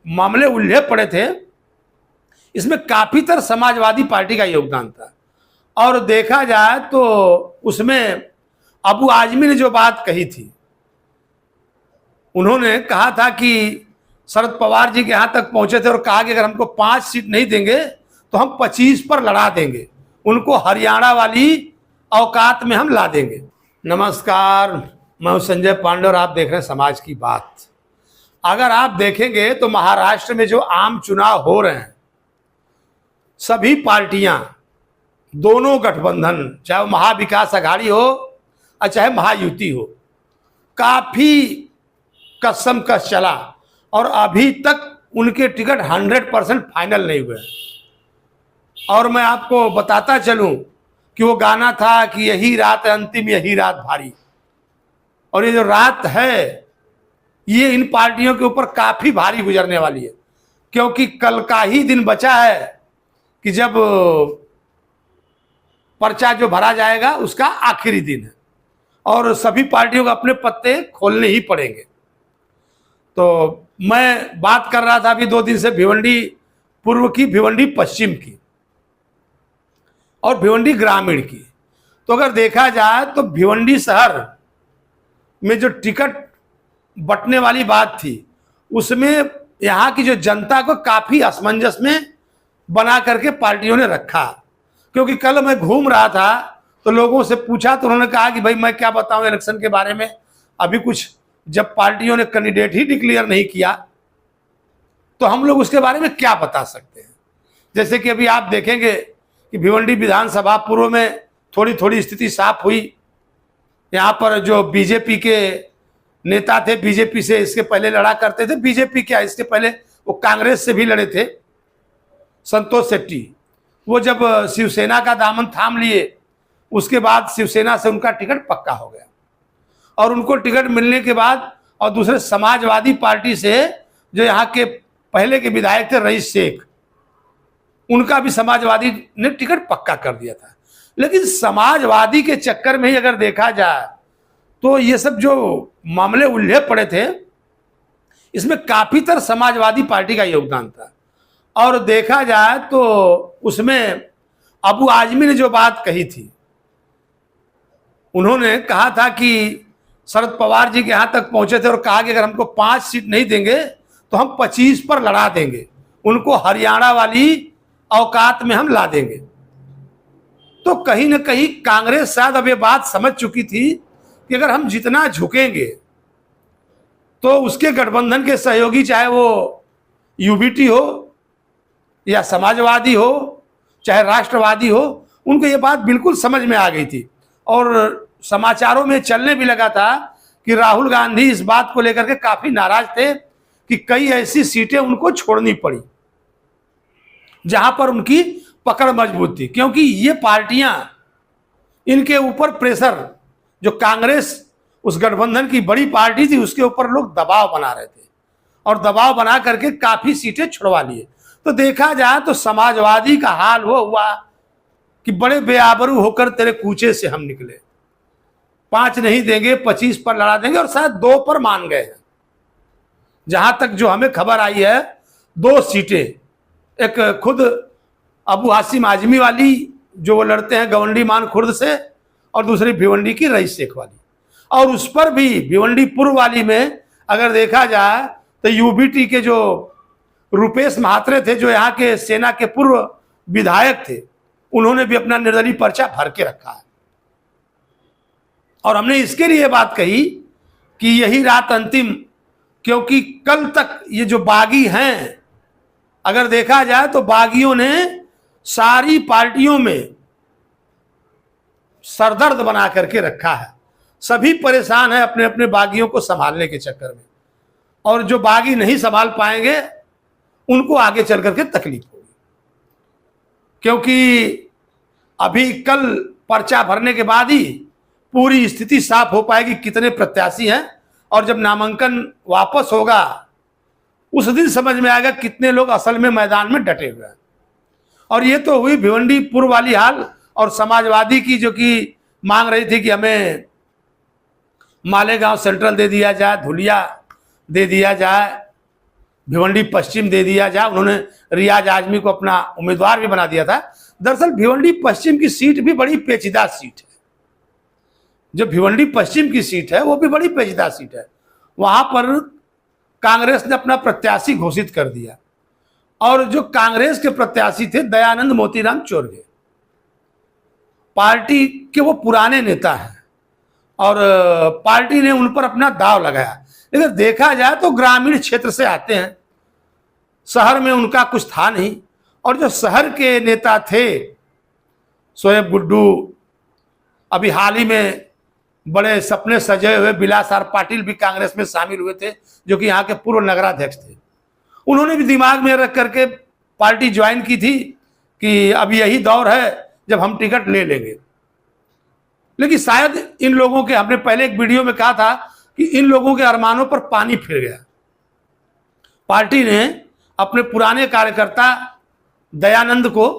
मामले उलझे पड़े थे, इसमें काफी तर समाजवादी पार्टी का योगदान था। और देखा जाए तो उसमें अबू आजमी ने जो बात कही थी, उन्होंने कहा था कि शरद पवार जी के यहां तक पहुंचे थे और कहा कि अगर हमको 5 सीट नहीं देंगे तो हम 25 पर लड़ा देंगे, उनको हरियाणा वाली औकात में हम ला देंगे। नमस्कार, मैं हूं संजय पांडे और आप देख रहे हैं समाज की बात। अगर आप देखेंगे तो महाराष्ट्र में जो आम चुनाव हो रहे हैं, सभी पार्टियां, दोनों गठबंधन, चाहे वो महाविकास आघाड़ी हो और चाहे महायुति हो, काफी कसमकस चला और अभी तक उनके टिकट 100% फाइनल नहीं हुए। और मैं आपको बताता चलूं कि वो गाना था कि यही रात अंतिम, यही रात भारी, और ये जो रात है ये इन पार्टियों के ऊपर काफी भारी गुजरने वाली है, क्योंकि कल का ही दिन बचा है कि जब पर्चा जो भरा जाएगा उसका आखिरी दिन है और सभी पार्टियों को अपने पत्ते खोलने ही पड़ेंगे। तो मैं बात कर रहा था अभी 2 दिन से भिवंडी पूर्व की, भिवंडी पश्चिम की और भिवंडी ग्रामीण की। तो अगर देखा जाए तो भिवंडी शहर में जो टिकट बंटने वाली बात थी, उसमें यहाँ की जो जनता को काफी असमंजस में बना करके पार्टियों ने रखा। क्योंकि कल मैं घूम रहा था तो लोगों से पूछा तो उन्होंने कहा कि भाई मैं क्या बताऊं इलेक्शन के बारे में, अभी कुछ जब पार्टियों ने कैंडिडेट ही डिक्लेयर नहीं किया तो हम लोग उसके बारे में क्या बता सकते हैं। जैसे कि अभी आप देखेंगे कि भिवंडी विधानसभा पूर्व में थोड़ी थोड़ी स्थिति साफ हुई। यहाँ पर जो बीजेपी के नेता थे, बीजेपी से इसके पहले लड़ा करते थे, बीजेपी क्या इसके पहले वो कांग्रेस से भी लड़े थे, संतोष शेट्टी, वो जब शिवसेना का दामन थाम लिए उसके बाद शिवसेना से उनका टिकट पक्का हो गया और उनको टिकट मिलने के बाद और दूसरे समाजवादी पार्टी से जो यहाँ के पहले के विधायक थे रईस शेख, उनका भी समाजवादी ने टिकट पक्का कर दिया था। लेकिन समाजवादी के चक्कर में ही अगर देखा जाए तो ये सब जो मामले उलझे पड़े थे, इसमें काफी तर समाजवादी पार्टी का योगदान था। और देखा जाए तो उसमें अबू आजमी ने जो बात कही थी, उन्होंने कहा था कि शरद पवार जी के यहां तक पहुंचे थे और कहा कि अगर हमको 5 सीट नहीं देंगे तो हम 25 पर लड़ा देंगे, उनको हरियाणा वाली औकात में हम ला देंगे। तो कहीं ना कहीं कांग्रेस शायद अब ये बात समझ चुकी थी कि अगर हम जितना झुकेंगे तो उसके गठबंधन के सहयोगी, चाहे वो यूबीटी हो या समाजवादी हो चाहे राष्ट्रवादी हो, उनको ये बात बिल्कुल समझ में आ गई थी। और समाचारों में चलने भी लगा था कि राहुल गांधी इस बात को लेकर के काफी नाराज थे कि कई ऐसी सीटें उनको छोड़नी पड़ी जहां पर उनकी पकड़ मजबूत थी, क्योंकि ये पार्टियां, इनके ऊपर प्रेशर, जो कांग्रेस उस गठबंधन की बड़ी पार्टी थी उसके ऊपर लोग दबाव बना रहे थे और दबाव बना करके काफी सीटें छुड़वा लिए। तो देखा जाए तो समाजवादी का हाल वो हुआ कि बड़े बेआबरू होकर तेरे कूचे से हम निकले, 5 नहीं देंगे 25 पर लड़ा देंगे, और शायद 2 पर मान गए हैं। जहां तक जो हमें खबर आई है 2 सीटें, एक खुद अबू हाशिम आजमी वाली जो वो लड़ते हैं गवंडी मान खुर्द से, और दूसरी भिवंडी की रईस शेख वाली। और उस पर भी भिवंडी पूर्व वाली में अगर देखा जाए तो यूबीटी के जो रुपेश महात्रे थे, जो यहाँ के सेना के पूर्व विधायक थे, उन्होंने भी अपना निर्दलीय पर्चा भर के रखा है। और हमने इसके लिए बात कही कि यही रात अंतिम, क्योंकि कल तक ये जो बागी हैं, अगर देखा जाए तो बागियों ने सारी पार्टियों में सरदर्द बना करके रखा है। सभी परेशान हैं अपने अपने बागियों को संभालने के चक्कर में, और जो बागी नहीं संभाल पाएंगे उनको आगे चल करके तकलीफ होगी। क्योंकि अभी कल पर्चा भरने के बाद ही पूरी स्थिति साफ हो पाएगी कितने प्रत्याशी हैं, और जब नामांकन वापस होगा उस दिन समझ में आएगा कितने लोग असल में मैदान में डटे हुए हैं। और ये तो हुई भिवंडी पूर्व वाली हाल। और समाजवादी की जो कि मांग रही थी कि हमें मालेगांव सेंट्रल दे दिया जाए, धुलिया दे दिया जाए, भिवंडी पश्चिम दे दिया जाए। उन्होंने रियाज आजमी को अपना उम्मीदवार भी बना दिया था। दरअसल भिवंडी पश्चिम की सीट भी बड़ी पेचीदा सीट है। जो भिवंडी पश्चिम की सीट है वो भी बड़ी पेचीदा सीट है। वहां पर कांग्रेस ने अपना प्रत्याशी घोषित कर दिया और जो कांग्रेस के प्रत्याशी थे दयानंद मोतीराम चोरगे, पार्टी के वो पुराने नेता हैं और पार्टी ने उन पर अपना दांव लगाया। लेकिन देखा जाए तो ग्रामीण क्षेत्र से आते हैं, शहर में उनका कुछ था नहीं। और जो शहर के नेता थे शोएब गुड्डू, अभी हाल ही में बड़े सपने सजे हुए विलास आर पाटिल भी कांग्रेस में शामिल हुए थे, जो कि यहाँ के पूर्व नगराध्यक्ष थे। उन्होंने भी दिमाग में रख करके पार्टी ज्वाइन की थी कि अब यही दौर है जब हम टिकट ले लेंगे। लेकिन शायद इन लोगों के, हमने पहले एक वीडियो में कहा था कि इन लोगों के अरमानों पर पानी फिर गया। पार्टी ने अपने पुराने कार्यकर्ता दयानंद को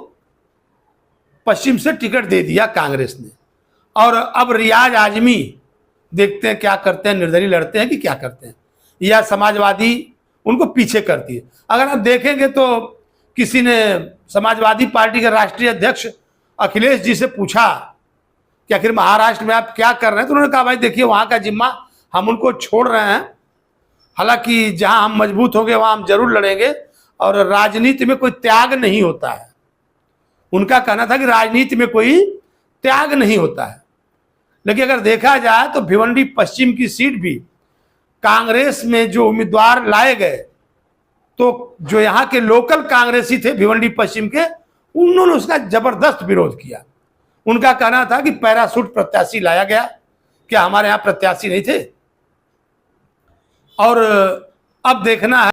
पश्चिम से टिकट दे दिया कांग्रेस ने, और अब रियाज आजमी देखते हैं क्या करते हैं, निर्दलीय लड़ते हैं कि क्या करते हैं, या समाजवादी उनको पीछे करती है। अगर आप देखेंगे तो किसी ने समाजवादी पार्टी के राष्ट्रीय अध्यक्ष अखिलेश जी से पूछा कि आखिर महाराष्ट्र में आप क्या कर रहे हैं, तो उन्होंने कहा भाई देखिए वहाँ का जिम्मा हम उनको छोड़ रहे हैं, हालांकि जहाँ हम मजबूत होंगे वहाँ हम जरूर लड़ेंगे, और राजनीति में कोई त्याग नहीं होता है। उनका कहना था कि राजनीति में कोई त्याग नहीं होता है। लेकिन अगर देखा जाए तो भिवंडी पश्चिम की सीट भी कांग्रेस में जो उम्मीदवार लाए गए, तो जो यहाँ के लोकल कांग्रेसी थे भिवंडी पश्चिम के, उन्होंने उसका जबरदस्त विरोध किया। उनका कहना था कि पैराशूट प्रत्याशी लाया गया, क्या हमारे यहाँ प्रत्याशी नहीं थे? और अब देखना है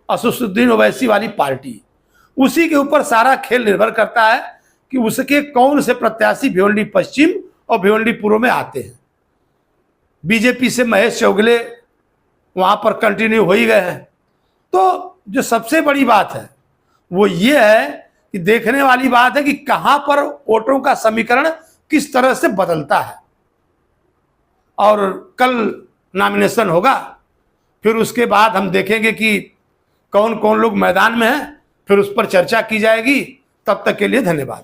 असदुद्दीन ओवैसी वाली पार्टी, उसी के ऊपर सारा खेल निर्भर करता है कि उसके कौन से प्रत्याशी भिवंडी पश्चिम और भिवंडी पूर्व में आते हैं। बीजेपी से महेश चौगले वहां पर कंटिन्यू हो ही गए हैं। तो जो सबसे बड़ी बात है वो ये है कि देखने वाली बात है कि कहां पर वोटों का समीकरण किस तरह से बदलता है। और कल नॉमिनेशन होगा, फिर उसके बाद हम देखेंगे कि कौन कौन लोग मैदान में हैं, फिर उस पर चर्चा की जाएगी। तब तक के लिए धन्यवाद।